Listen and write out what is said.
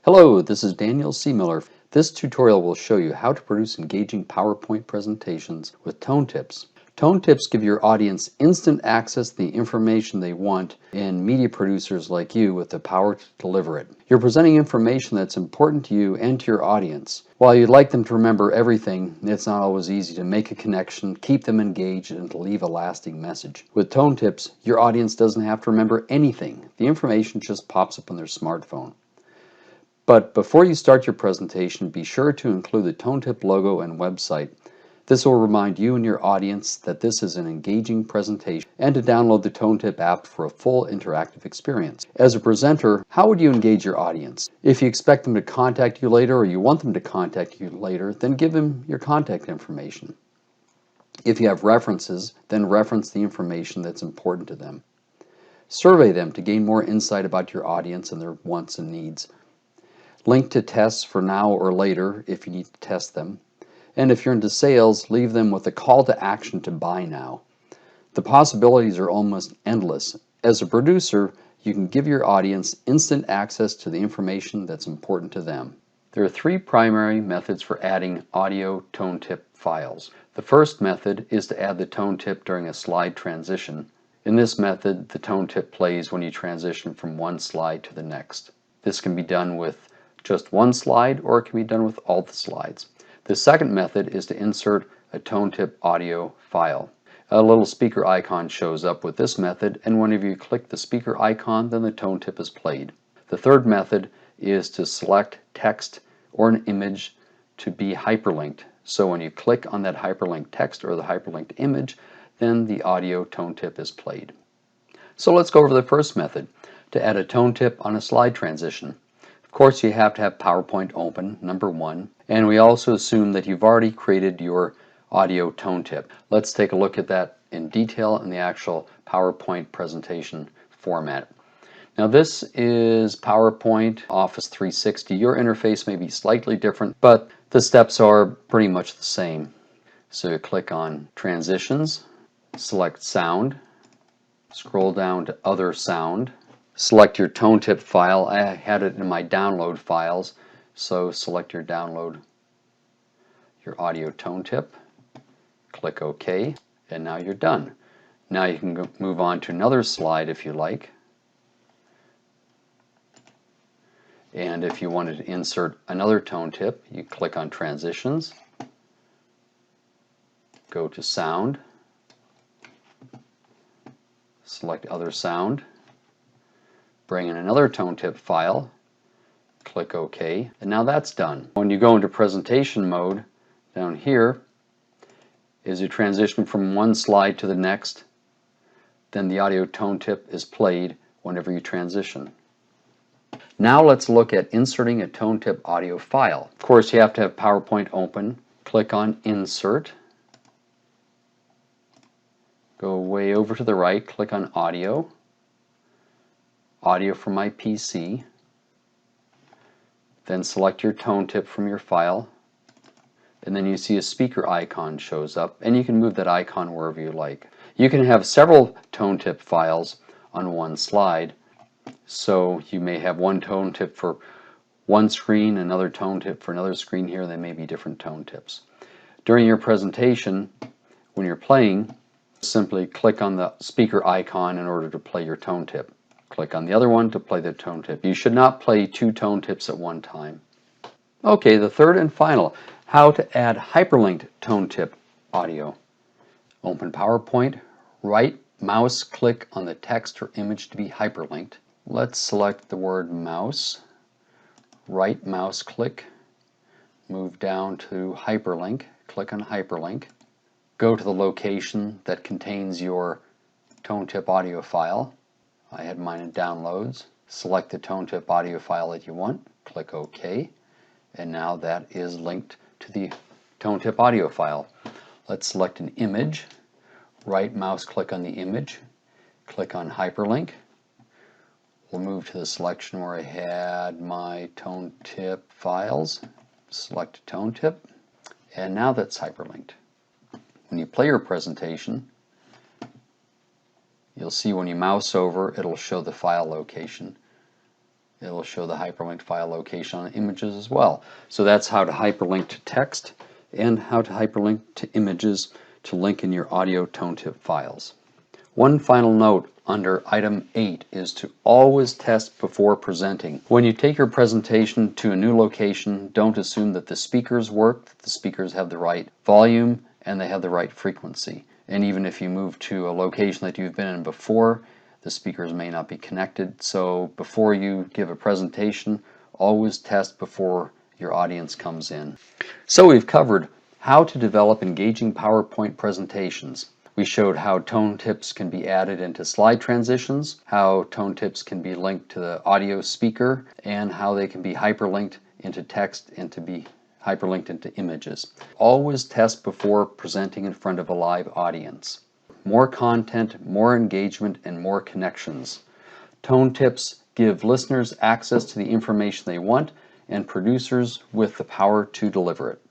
Hello, this is Daniel C. Miller. This tutorial will show you how to produce engaging PowerPoint presentations with ToneTips. ToneTips give your audience instant access to the information they want and media producers like you with the power to deliver it. You're presenting information that's important to you and to your audience. While you'd like them to remember everything, it's not always easy to make a connection, keep them engaged, and to leave a lasting message. With ToneTips, your audience doesn't have to remember anything. The information just pops up on their smartphone. But before you start your presentation, be sure to include the ToneTip logo and website. This will remind you and your audience that this is an engaging presentation and to download the ToneTip app for a full interactive experience. As a presenter, how would you engage your audience? If you expect them to contact you later or you want them to contact you later, then give them your contact information. If you have references, then reference the information that's important to them. Survey them to gain more insight about your audience and their wants and needs. Link to tests for now or later if you need to test them. And if you're into sales, leave them with a call to action to buy now. The possibilities are almost endless. As a producer, you can give your audience instant access to the information that's important to them. There are three primary methods for adding audio ToneTip files. The first method is to add the ToneTip during a slide transition. In this method, the ToneTip plays when you transition from one slide to the next. This can be done with just one slide, or it can be done with all the slides. The second method is to insert a ToneTip audio file. A little speaker icon shows up with this method, and whenever you click the speaker icon, then the ToneTip is played. The third method is to select text or an image to be hyperlinked. So when you click on that hyperlinked text or the hyperlinked image, then the audio ToneTip is played. So let's go over the first method, to add a ToneTip on a slide transition. Of course, you have to have PowerPoint open, number one, and we also assume that you've already created your audio ToneTip. Let's take a look at that in detail in the actual PowerPoint presentation format. Now this is PowerPoint Office 360. Your interface may be slightly different, but the steps are pretty much the same. So you click on Transitions, select Sound, scroll down to Other Sound, select your ToneTip file. I had it in my download files, so select your download, your audio ToneTip, click OK, and now you're done. Now you can move on to another slide if you like. And if you wanted to insert another ToneTip, you click on Transitions, go to Sound, select Other Sound, bring in another ToneTip file, click OK, and now that's done. When you go into presentation mode, down here is a transition from one slide to the next, then the audio ToneTip is played whenever you transition. Now let's look at inserting a ToneTip audio file. Of course, you have to have PowerPoint open. Click on Insert. Go way over to the right, click on Audio. Audio from my PC. Then select your ToneTip from your file. And then you see a speaker icon shows up, and you can move that icon wherever you like. You can have several ToneTip files on one slide. So you may have one ToneTip for one screen, another ToneTip for another screen here. They may be different ToneTips. During your presentation, when you're playing, simply click on the speaker icon in order to play your ToneTip. Click on the other one to play the ToneTip. You should not play two ToneTips at one time. Okay, the third and final, how to add hyperlinked ToneTip audio. Open PowerPoint, right mouse click on the text or image to be hyperlinked. Let's select the word mouse, right mouse click, move down to hyperlink, click on hyperlink, go to the location that contains your ToneTip audio file. I had mine in downloads. Select the ToneTip audio file that you want, click OK, and now that is linked to the ToneTip audio file. Let's select an image, right mouse click on the image, click on hyperlink. We'll move to the selection where I had my ToneTip files, select ToneTip, and now that's hyperlinked. When you play your presentation, you'll see when you mouse over, it'll show the file location. It'll show the hyperlinked file location on images as well. So that's how to hyperlink to text and how to hyperlink to images to link in your audio ToneTip files. One final note under item 8 is to always test before presenting. When you take your presentation to a new location, don't assume that the speakers work, that the speakers have the right volume and they have the right frequency. And even if you move to a location that you've been in before, the speakers may not be connected. So before you give a presentation, always test before your audience comes in. So we've covered how to develop engaging PowerPoint presentations. We showed how tone tips can be added into slide transitions, how tone tips can be linked to the audio speaker, and how they can be hyperlinked into text and to be hyperlinked into images. Always test before presenting in front of a live audience. More content, more engagement, and more connections. Tone tips give listeners access to the information they want and producers with the power to deliver it.